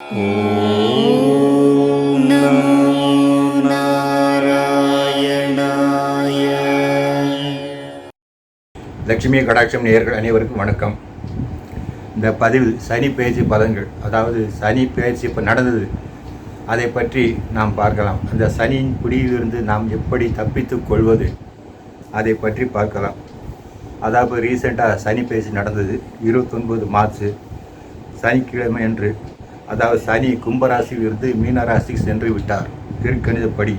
ஓம் நமோ நாராயணாய. லட்சுமி கடாட்சம் நேயர்கள் அனைவருக்கும் வணக்கம். இந்த பதிவில் சனி பெயர்ச்சி பலன்கள், அதாவது சனி பெயர்ச்சி இப்போ நடந்தது, அதை பற்றி நாம் பார்க்கலாம். அந்த சனியின் பிடியிலிருந்து நாம் எப்படி தப்பித்து கொள்வது அதை பற்றி பார்க்கலாம். அதாவது ரீசெண்டாக சனி பெயர்ச்சி நடந்தது 29 மார்ச் சனிக்கிழமை அன்று. அதாவது சனி கும்பராசியில் இருந்து மீன ராசிக்கு சென்று விட்டார். திருக்கணிதப்படி,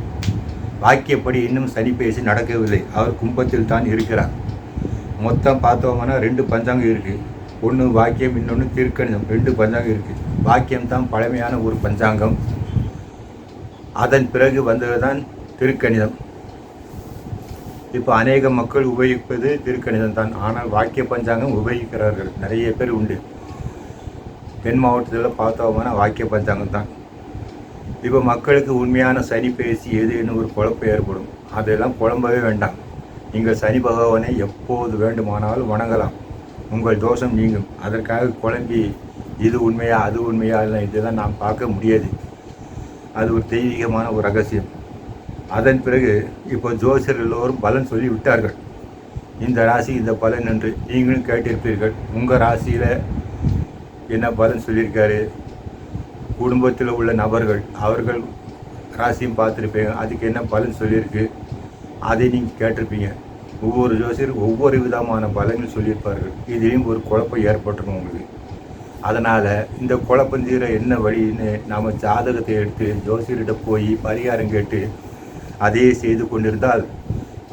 வாக்கியப்படி இன்னும் சனி பெயர்ச்சி நடக்கவில்லை. அவர் கும்பத்தில் தான் இருக்கிறார். மொத்தம் பார்த்தோம்னா 2 பஞ்சாங்கம் இருக்குது. ஒன்று வாக்கியம், இன்னொன்று திருக்கணிதம். 2 பஞ்சாங்கம் இருக்குது. வாக்கியம் தான் பழமையான ஒரு பஞ்சாங்கம். அதன் பிறகு வந்தது தான் திருக்கணிதம். இப்போ அநேக மக்கள் உபயோகிப்பது திருக்கணிதம் தான். ஆனால் வாக்கிய பஞ்சாங்கம் உபயோகிக்கிறார்கள் நிறைய பேர் உண்டு. தென் மாவட்டத்தில் பார்த்தோம்னா வாக்கிய பஞ்சாங்கம் தான். இப்போ மக்களுக்கு உண்மையான சனி பெயர்ச்சி எதுன்னு ஒரு குழப்பம் ஏற்படும். அதெல்லாம் குழம்பவே வேண்டாம். நீங்கள் சனி பகவானை எப்போது வேண்டுமானாலும் வணங்கலாம். உங்கள் தோஷம் நீங்கும். அதற்காக குழம்பி இது உண்மையா அது உண்மையா இல்லை, இதெல்லாம் நாம் பார்க்க முடியாது. அது ஒரு தெய்வீகமான ஒரு ரகசியம். அதன் பிறகு இப்போ ஜோசியர் எல்லோரும் பலன் சொல்லி விட்டார்கள். இந்த ராசி இந்த பலன் என்று நீங்களும் கேட்டிருப்பீர்கள். உங்கள் ராசியில் என்ன பலன் சொல்லியிருக்காரு, குடும்பத்தில் உள்ள நபர்கள் அவர்கள் ராசியும் பார்த்துருப்பீங்க, அதுக்கு என்ன பலன் சொல்லியிருக்கு அதை நீங்கள் கேட்டிருப்பீங்க. ஒவ்வொரு ஜோசியரும் ஒவ்வொரு விதமான பலன்கள் சொல்லியிருப்பார்கள். இதிலையும் ஒரு குழப்பம் ஏற்பட்டுரும் உங்களுக்கு. அதனால் இந்த குழப்பம் தீர என்ன வழின்னு நாம் ஜாதகத்தை எடுத்து ஜோசியர்கிட்ட போய் பரிகாரம் கேட்டு அதையே செய்து கொண்டிருந்தால்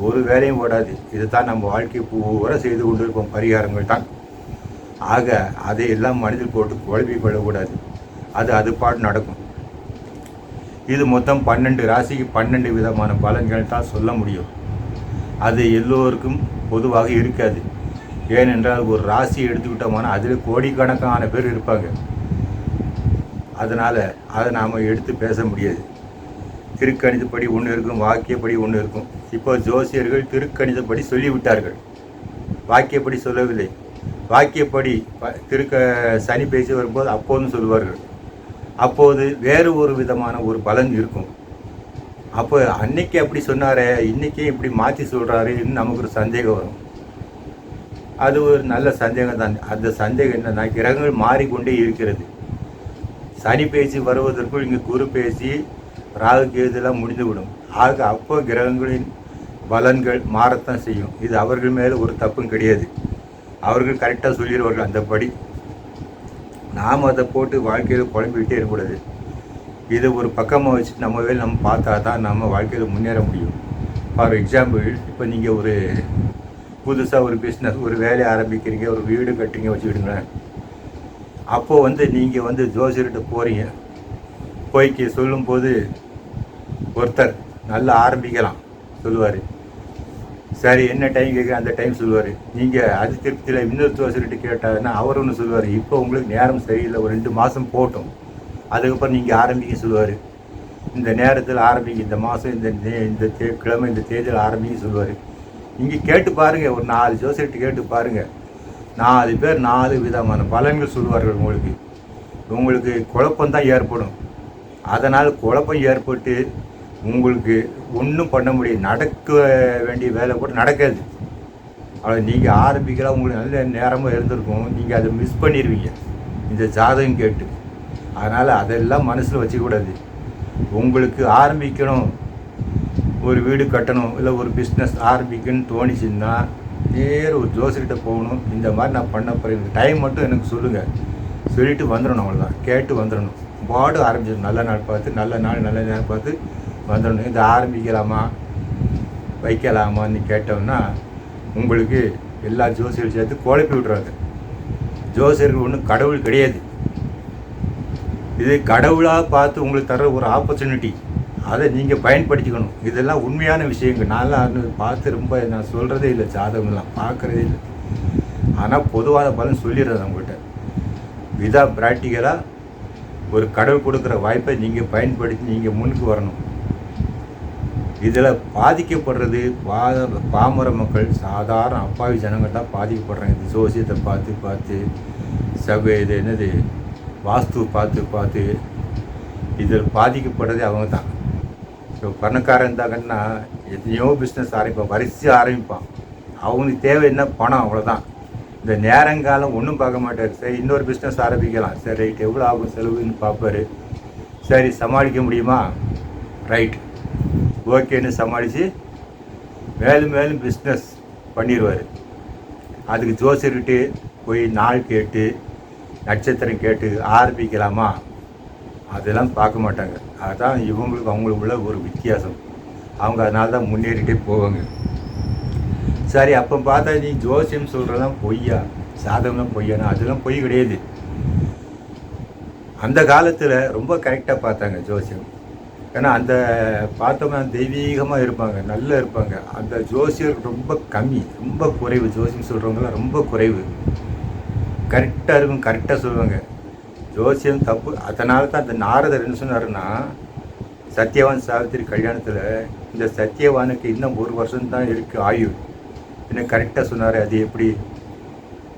ஒரு வேலையும் ஓடாது. இதை தான் நம்ம வாழ்க்கை பூரா செய்து கொண்டிருப்போம், பரிகாரங்கள் தான். ஆக அதை எல்லாம் மனதில் போட்டு குழப்பிக் கொள்ளக்கூடாது. அது பாட்டு நடக்கும். இது மொத்தம் 12 ராசிக்கு 12 விதமான பலன்கள் தான் சொல்ல முடியும். அது எல்லோருக்கும் பொதுவாக இருக்காது. ஏனென்றால் ஒரு ராசி எடுத்துக்கிட்டோம்னா அதில் கோடிக்கணக்கான பேர் இருப்பாங்க. அதனால் அதை நாம் எடுத்து பேச முடியாது. திருக்கணிதப்படி ஒன்று இருக்கும், வாக்கியப்படி ஒன்று இருக்கும். இப்போ ஜோசியர்கள் திருக்கணிதப்படி சொல்லிவிட்டார்கள், வாக்கியப்படி சொல்லவில்லை. வாக்கியப்படி சனி பேசி வரும்போது அப்போதும் சொல்லுவார்கள். அப்போது வேறு ஒரு விதமான ஒரு பலன் இருக்கும். அப்போ அன்னைக்கு அப்படி சொன்னாரே, இன்றைக்கே இப்படி மாற்றி சொல்கிறாருன்னு நமக்கு ஒரு சந்தேகம் வரும். அது ஒரு நல்ல சந்தேகம் தான். அந்த சந்தேகம் என்னன்னா, கிரகங்கள் மாறிக்கொண்டே இருக்கிறது. சனி பேசி வருவதற்குள் இங்கே குரு பேசி ராகு கேதுலாம் முடிந்துவிடும். ஆக அப்போ கிரகங்களின் பலன்கள் மாறத்தான் செய்யும். இது அவர்கள் மேலே ஒரு தப்பும் கிடையாது. அவர்கள் கரெக்டாக சொல்லிடுவார்கள். அந்தபடி நாம் அதை போட்டு வாழ்க்கையில் குழம்பிக்கிட்டே இருக்கக்கூடாது. இதை ஒரு பக்கமாக வச்சுட்டு நம்ம வேலை நம்ம பார்த்தா தான் நம்ம வாழ்க்கையில் முன்னேற முடியும். ஃபார் எக்ஸாம்பிள், இப்போ நீங்கள் ஒரு புதுசாக ஒரு பிஸ்னஸ், ஒரு வேலையை ஆரம்பிக்கிறீங்க, ஒரு வீடு கட்டுறீங்க வச்சுக்கிடுங்களேன். அப்போது நீங்கள் ஜோசியர்கிட்ட போகிறீங்க. போய்க்கு சொல்லும்போது ஒருத்தர் நல்லா ஆரம்பிக்கலாம் சொல்லுவார். சரி, என்ன டைம் கேட்குற அந்த டைம் சொல்லுவார். நீங்கள் அது திருப்தியில் இன்னொரு ஜோசியர்கிட்ட கேட்டாருன்னா அவர் ஒன்று சொல்லுவார், இப்போ உங்களுக்கு நேரம் சரியில்லை, ஒரு 2 மாதம் போட்டும், அதுக்கப்புறம் நீங்கள் ஆரம்பிக்க சொல்லுவார். இந்த நேரத்தில் ஆரம்பிங்க, இந்த மாதம் இந்த கிழமை இந்த தேதியில் ஆரம்பிக்க சொல்லுவார். நீங்கள் கேட்டு பாருங்கள், ஒரு 4 ஜோசியர்கிட்ட கேட்டு பாருங்கள். 4 பேர் 4 விதமான பலன்கள் சொல்லுவார்கள். உங்களுக்கு குழப்பம்தான் ஏற்படும். அதனால் குழப்பம் ஏற்பட்டு உங்களுக்கு ஒன்றும் பண்ண முடியாது. நடக்க வேண்டிய வேலை கூட நடக்காது. அதை நீங்கள் ஆரம்பிக்கலாம், உங்களுக்கு நல்ல நேரமாக இருந்திருக்கும், நீங்கள் அதை மிஸ் பண்ணிடுவீங்க இந்த ஜாதகம் கேட்டு. அதனால் அதெல்லாம் மனசில் வச்சுக்கூடாது. உங்களுக்கு ஆரம்பிக்கணும், ஒரு வீடு கட்டணும், இல்லை ஒரு பிஸ்னஸ் ஆரம்பிக்கணும்னு தோணிச்சுன்னா நேர ஒரு ஜோசியர்கிட்ட போகணும். இந்த மாதிரி நான் பண்ண போகிறேன், டைம் மட்டும் எனக்கு சொல்லுங்கள், சொல்லிவிட்டு வந்துடணும். அவ்வளோதான், கேட்டு வந்துடணும். பாடு ஆரம்பிச்சிடணும். நல்ல நாள் பார்த்து, நல்ல நேரம் பார்த்து வந்துடணும். இதை ஆரம்பிக்கலாமா வைக்கலாமான்னு கேட்டோம்னா உங்களுக்கு எல்லா ஜோசியர்கள் சேர்த்து குழப்பி விட்றாங்க. ஜோசியர்கள் ஒன்றும் கடவுள் கிடையாது. இது கடவுளாக பார்த்து உங்களுக்கு தர ஒரு ஆப்பர்ச்சுனிட்டி. அதை நீங்கள் பயன்படுத்திக்கணும். இதெல்லாம் உண்மையான விஷயங்கள். நான்லாம் பார்த்து ரொம்ப நான் சொல்கிறதே இல்லை, ஜாதகம்லாம் பார்க்குறதே இல்லை. ஆனால் பொதுவான பலன் சொல்லிடுறது அவங்ககிட்ட. இதாக ப்ராக்டிக்கலாக ஒரு கடவுள் கொடுக்குற வாய்ப்பை நீங்கள் பயன்படுத்தி நீங்கள் முன்னுக்கு வரணும். இதில் பாதிக்கப்படுறது பாமர மக்கள், சாதாரண அப்பாவி ஜனங்கள் தான் பாதிக்கப்படுறாங்க. இந்த ஜோசியத்தை பார்த்து இது என்னது வாஸ்து பார்த்து பார்த்து இதில் பாதிக்கப்படுறதே அவங்க தான். இப்போ பணக்காரன் இருந்தாங்கன்னா எத்தனையோ பிஸ்னஸ் ஆரம்பிப்பான், வரிசையாக ஆரம்பிப்பான். அவங்களுக்கு தேவை என்ன? பணம், அவ்வளோதான். இந்த நேரங்காலம் ஒன்றும் பார்க்க மாட்டார். சரி, இன்னொரு பிஸ்னஸ் ஆரம்பிக்கலாம், சரி ரைட், எவ்வளோ ஆகும் செலவுன்னு பார்ப்பார். சரி, சமாளிக்க முடியுமா? ரைட், ஓகேன்னு சமாளித்து மேலும் மேலும் பிஸ்னஸ் பண்ணிடுவார். அதுக்கு ஜோசியர்கிட்ட போய் நாள் கேட்டு நட்சத்திரம் கேட்டு ஆரம்பிக்கலாமா? அதெல்லாம் பார்க்க மாட்டாங்க. அதுதான் இவங்களுக்கு அவங்களுக்கு உள்ள ஒரு வித்தியாசம். அவங்க அதனால தான் முன்னேறிட்டே போவாங்க. சரி, அப்போ பார்த்தா நீ ஜோசியம் சொல்கிறதெல்லாம் பொய்யா, சாதகம்லாம் பொய்யானா? அதெல்லாம் பொய் கிடையாது. அந்த காலத்தில் ரொம்ப கரெக்டாக பார்த்தாங்க ஜோசியம். ஏன்னா அந்த பார்த்தோம்னா தெய்வீகமாக இருப்பாங்க, நல்லா இருப்பாங்க. அந்த ஜோசியர் ரொம்ப கம்மி, ரொம்ப குறைவு. ஜோசியம் சொல்கிறவங்களாம் ரொம்ப குறைவு. கரெக்டாக இருக்கும், கரெக்டாக சொல்லுவாங்க. ஜோசியம் தப்பு. அதனால தான் அந்த நாரதர் என்ன சொன்னாருன்னா, சத்யவான் சாவித்திரி கல்யாணத்தில் இந்த சத்யவானுக்கு இன்னும் 1 வருஷம்தான் இருக்குது ஆயுள். என்ன கரெக்டாக சொன்னார். அது எப்படி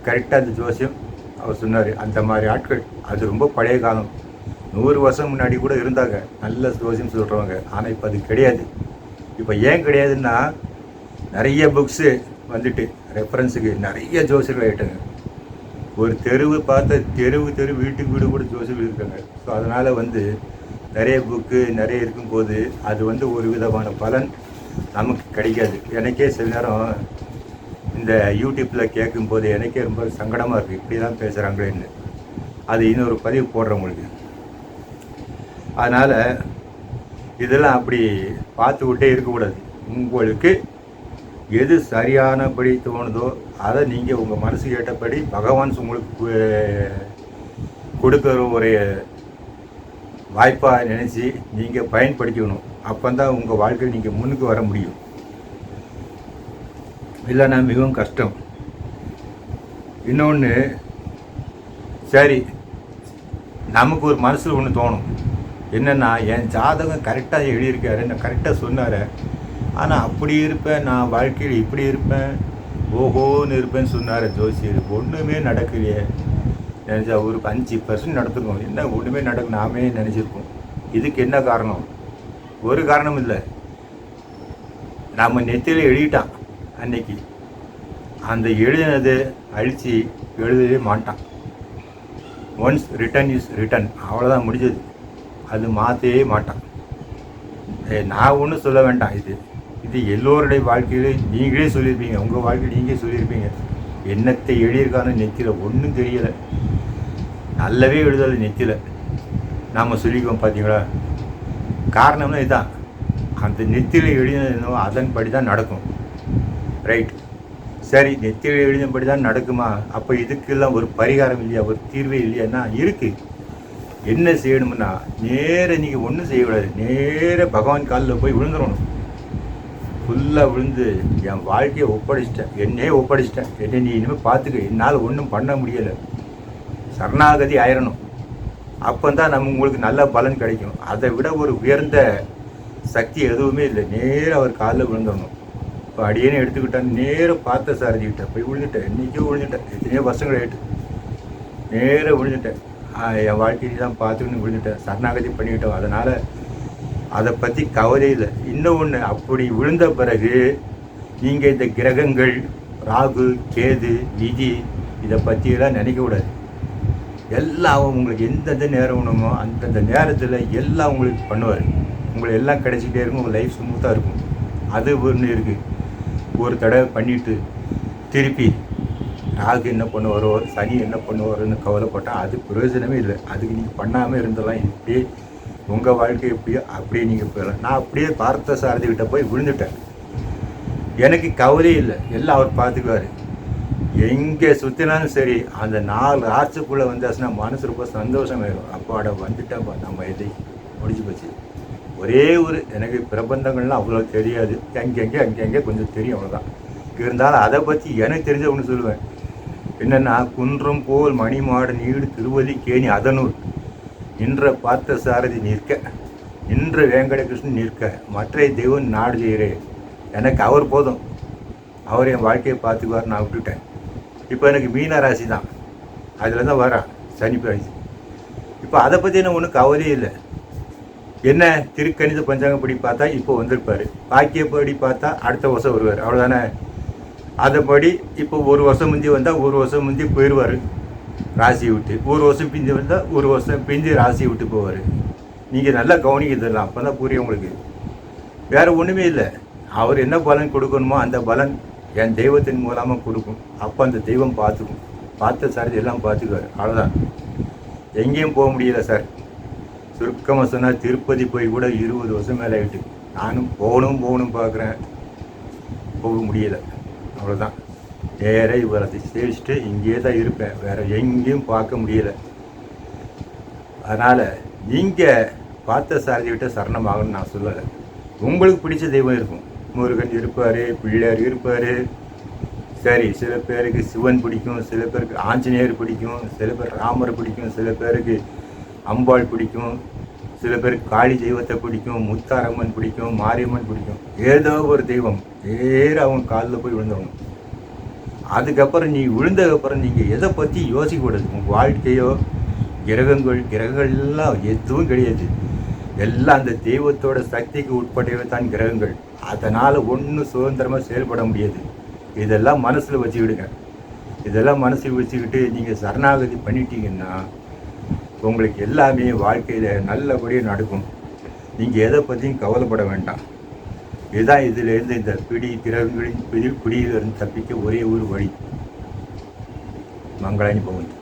கரெக்டாக அந்த ஜோசியம் அவர் சொன்னார். அந்த மாதிரி ஆட்கள் அது ரொம்ப பழைய காலம். 100 வருஷம் முன்னாடி கூட இருந்தாங்க நல்ல ஜோசியம் சொல்கிறவங்க. ஆனால் இப்போ அது கிடையாது. இப்போ ஏன் கிடையாதுன்னா, நிறைய புக்ஸு வந்துட்டு ரெஃபரன்ஸுக்கு நிறைய ஜோசியர்கள் ஆகிட்டாங்க. ஒரு தெருவு பார்த்த தெரு வீட்டுக்கு வீடு கூட ஜோசியர்கள் இருக்காங்க. ஸோ அதனால் நிறைய புக்கு நிறைய இருக்கும்போது அது ஒரு விதமான பலன் நமக்கு கிடைக்காது. எனக்கே சில நேரம் இந்த யூடியூப்பில் கேட்கும்போது எனக்கே ரொம்ப சங்கடமாக இருக்குது, இப்படி தான் பேசுகிறாங்களேன்னு. அது இன்னொரு பதிவு போடுறவங்களுக்கு. அதனால் இதெல்லாம் அப்படி பார்த்து விட்டே இருக்கக்கூடாது. உங்களுக்கு எது சரியானபடி தோணுதோ அதை நீங்கள் உங்கள் மனசு கேட்டபடி பகவான் உங்களுக்கு கொடுக்குற ஒரு வாய்ப்பாக நினச்சி நீங்கள் பயன்படுத்திக்கணும். அப்போ தான் உங்கள் வாழ்க்கையில் நீங்கள் முன்னுக்கு வர முடியும். இல்லைன்னா மிகவும் கஷ்டம். இன்னொன்று, சரி, நமக்கு ஒரு மனசில் ஒன்று தோணும், என்னென்னா என் ஜாதகம் கரெக்டாக எழுதியிருக்காரு, நான் கரெக்டாக சொன்னார், ஆனால் அப்படி இருப்பேன், நான் வாழ்க்கையில் இப்படி இருப்பேன், ஓஹோன்னு இருப்பேன்னு சொன்னார் ஜோசியர். ஒன்றுமே நடக்கலையே. நினச்சா ஒரு 5% நடத்துக்கோம். என்ன ஒன்றுமே நடக்கும் நாமே நினச்சிருப்போம். இதுக்கு என்ன காரணம்? ஒரு காரணம் இல்லை. நம்ம நெத்தியில் எழுதிட்டான் அன்னைக்கு. அந்த எழுதினது அழித்து எழுதவே மாட்டான். ஒன்ஸ் ரிட்டன் இஸ் ரிட்டன், அவ்வளோதான், முடிஞ்சது. அது மாற்றவே மாட்டான். நான் ஒன்றும் சொல்ல வேண்டாம். இது எல்லோருடைய வாழ்க்கையிலும் நீங்களே சொல்லியிருப்பீங்க. உங்கள் வாழ்க்கையில் நீங்களே சொல்லியிருப்பீங்க. என்னத்தை எழுதியிருக்கான்னு நெத்தியில் ஒன்றும் தெரியலை, நல்லாவே எழுதலை நெத்தியில். நாம் சொல்லிக்குவோம் பார்த்தீங்களா? காரணம்னா இதுதான், அந்த நெத்தியில் எழுதினோ அதன்படி தான் நடக்கும். ரைட், சரி, நெத்தியில் எழுதினபடி தான் நடக்குமா? அப்போ இதுக்கெல்லாம் ஒரு பரிகாரம் இல்லையா, ஒரு தீர்வே இல்லையான்னா இருக்குது. என்ன செய்யணும்னா, நேர நீங்கள் ஒன்றும் செய்யக்கூடாது, நேர பகவான் காலில் போய் விழுந்துடணும். ஃபுல்லாக விழுந்து என் வாழ்க்கையை ஒப்படைச்சிட்டேன், என்னையே ஒப்படைச்சிட்டேன், என்னை நீ இனிமேல் பார்த்துக்க, என்னால் ஒன்றும் பண்ண முடியலை, சரணாகதி ஆயிடணும். அப்போ தான் உங்களுக்கு நல்ல பலன் கிடைக்கும். அதை விட ஒரு உயர்ந்த சக்தி எதுவுமே இல்லை. நேராக அவர் காலில் விழுந்துடணும். இப்போ அடியேன்னு எடுத்துக்கிட்டேன், நேராக பார்த்த சாரதிக்கிட்ட போய் விழுந்துட்டேன். இன்றைக்கே விழுந்துட்டேன், எத்தனையோ வருஷங்கள் ஆகிட்டு நேராக விழுந்துட்டேன். என் வாழ்க்கையை தான் பார்த்துக்கின்னு விழுந்துட்டேன், சரணாகதி பண்ணிக்கிட்டோம். அதனால் அதை பற்றி கவலை இல்லை. இன்னொன்று, அப்படி விழுந்த பிறகு நீங்கள் இந்த கிரகங்கள், ராகு கேது விதி, இதை பற்றியெல்லாம் நினைக்கக்கூடாது. எல்லாம் உங்களுக்கு எந்தெந்த நேரம் வேணுமோ அந்தந்த நேரத்தில் எல்லாம் உங்களுக்கு பண்ணுவார். உங்களுக்கு எல்லாம் கிடைச்சிக்கிட்டே இருக்கும், உங்கள் லைஃப் ஸ்மூத்தாக இருக்கும். அது ஒன்று இருக்குது. ஒரு தடவை பண்ணிவிட்டு திருப்பி ராகு என்ன பண்ணுவாரோ சனி என்ன பண்ணுவாரோன்னு கவலைப்பட்டால் அது பிரயோஜனமே இல்லை. அதுக்கு நீங்கள் பண்ணாமல் இருந்தெல்லாம் இப்படியே உங்கள் வாழ்க்கை எப்படியோ அப்படியே நீங்கள் போயிடலாம். நான் அப்படியே பார்த்த சாரதிக்கிட்ட போய் விழுந்துட்டேன். எனக்கு கவலையே இல்லை, எல்லாம் அவர் பார்த்துக்குவார். எங்கே சுற்றினாலும் சரி, அந்த 4 ஆர்ச்சுக்குள்ளே வந்தாச்சுன்னா மனசு ரொம்ப சந்தோஷமாயிடும். அப்பாட வந்துட்டேன்ப்பா, நம்ம எதை முடிச்சு போச்சு. ஒரே ஒரு எனக்கு பிரபந்தங்கள்லாம் அவ்வளோ தெரியாது, அங்கங்கே கொஞ்சம் தெரியும், அவ்வளோதான். இருந்தாலும் அதை பற்றி எனக்கு தெரிஞ்ச ஒன்று சொல்லுவேன். என்னென்னா, குன்றம் போல் மணிமாட நீடு திருவதி கேணி அதனூர் நின்ற பார்த்த சாரதி நிற்க, நின்ற வேங்கடகிருஷ்ணன் நிற்க, மற்ற தெய்வம் நாடு செய்கிறே. எனக்கு அவர் போதும், அவர் என் வாழ்க்கையை பார்த்துக்குவார். நான் விட்டுட்டேன். இப்போ எனக்கு மீன ராசி தான், அதில் தான் வரேன் சனி ராசி. இப்போ அதை பற்றின ஒன்றும் கவலையே இல்லை. என்ன திருக்கணித பஞ்சாங்கப்படி பார்த்தா இப்போ வந்திருப்பார், வாக்கியப்படி பார்த்தா அடுத்த வருஷம் வருவார், அவ்வளோதானே. அதைப்படி இப்போ ஒரு வருஷம் முந்தி வந்தால் ஒரு வருஷம் முந்தி போயிடுவார் ராசியை விட்டு, ஒரு வருஷம் பிந்தி வந்தால் ஒரு வருஷம் பிந்தி ராசியை விட்டு போவார். நீங்கள் நல்லா கவனிக்கிறதுலாம், அப்போ தான் புரியும் உங்களுக்கு. வேறு ஒன்றுமே இல்லை. அவர் என்ன பலன் கொடுக்கணுமோ அந்த பலன் என் தெய்வத்தின் மூலமாக கொடுக்கும். அப்போ அந்த தெய்வம் பார்த்துக்கும், பார்த்த சார் எல்லாம் பார்த்துக்குவார், அவ்வளோதான். எங்கேயும் போக முடியல சார். சுருக்கமாக சொன்னால் திருப்பதி போய் கூட 20 வருஷம் மேலே ஆகிட்டு. நானும் போகணும் பார்க்குறேன், போக முடியலை, அவ்வளோதான். நேராக இவரை சேவிச்சுட்டு இங்கேயே தான் இருப்பேன், வேறு எங்கேயும் பார்க்க முடியலை. அதனால் நீங்கள் பார்த்த சாரதிகிட்ட சரணமாகணும்னு நான் சொல்லலை. உங்களுக்கு பிடிச்ச தெய்வம் இருக்கும். முருகன் இருப்பார், பிள்ளையார் இருப்பார். சரி, சில பேருக்கு சிவன் பிடிக்கும், சில பேருக்கு ஆஞ்சநேயர் பிடிக்கும், சில பேர் ராமர் பிடிக்கும், சில பேருக்கு அம்பாள் பிடிக்கும், சில பேருக்கு காளி தெய்வத்தை பிடிக்கும், முத்தாரம்மன் பிடிக்கும், மாரியம்மன் பிடிக்கும். ஏதோ ஒரு தெய்வம் நேராக அவங்க காலில் போய் விழுந்தவங்க. அதுக்கப்புறம் நீ விழுந்ததுக்கப்புறம் நீங்கள் எதை பற்றி யோசிக்கக்கூடாது. உங்கள் வாழ்க்கையோ கிரகங்கள் எல்லாம் எதுவும் கிடையாது. எல்லாம் அந்த தெய்வத்தோட சக்திக்கு உட்பட்டவை தான் கிரகங்கள். அதனால் ஒன்றும் சுதந்திரமாக செயல்பட முடியாது. இதெல்லாம் மனசில் வச்சுக்கிடுங்க. இதெல்லாம் மனசில் வச்சுக்கிட்டு நீங்கள் சரணாகதி பண்ணிட்டீங்கன்னா உங்களுக்கு எல்லாமே வாழ்க்கையில் நல்லபடியாக நடக்கும். நீங்கள் எதை பற்றியும் கவலைப்பட வேண்டாம். இதுதான் இதிலேருந்து இந்த கிரகங்களின் பிடியிலிருந்து தப்பிக்க ஒரே ஒரு வழி. மங்களானி பவன்.